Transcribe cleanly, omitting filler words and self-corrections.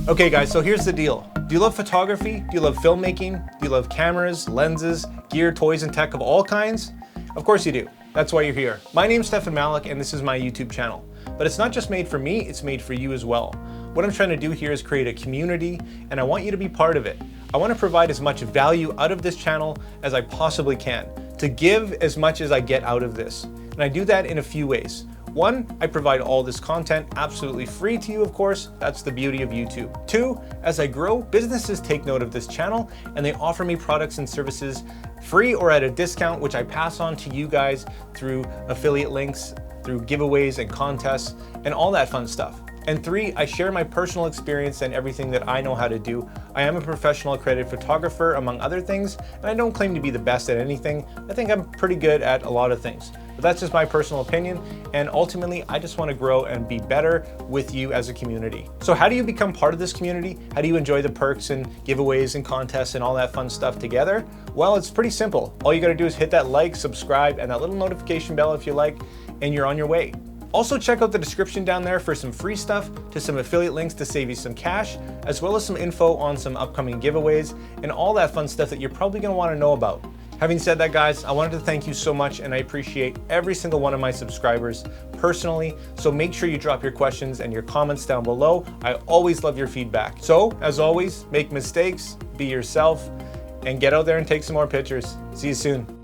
Okay guys, so here's the deal. Do you love photography? Do you love filmmaking? Do you love cameras, lenses, gear, toys, and tech of all kinds? Of course you do. That's why you're here. My name's Stefan Malloch and this is my YouTube channel. But it's not just made for me, it's made for you as well. What I'm trying to do here is create a community and I want you to be part of it. I want to provide as much value out of this channel as I possibly can, to give as much as I get out of this. And I do that in a few ways. One, I provide all this content absolutely free to you, of course. That's the beauty of YouTube. Two, as I grow, businesses take note of this channel and they offer me products and services free or at a discount, which I pass on to you guys through affiliate links, through giveaways and contests, and all that fun stuff. And three, I share my personal experience and everything that I know how to do. I am a professional accredited photographer, among other things, and I don't claim to be the best at anything. I think I'm pretty good at a lot of things. But that's just my personal opinion, and ultimately, I just want to grow and be better with you as a community. So how do you become part of this community? How do you enjoy the perks and giveaways and contests and all that fun stuff together? Well, it's pretty simple. All you gotta do is hit that like, subscribe, and that little notification bell if you like, and you're on your way. Also check out the description down there for some free stuff, to some affiliate links to save you some cash, as well as some info on some upcoming giveaways and all that fun stuff that you're probably gonna wanna know about. Having said that, guys, I wanted to thank you so much and I appreciate every single one of my subscribers personally. So make sure you drop your questions and your comments down below. I always love your feedback. So as always, make mistakes, be yourself, and get out there and take some more pictures. See you soon.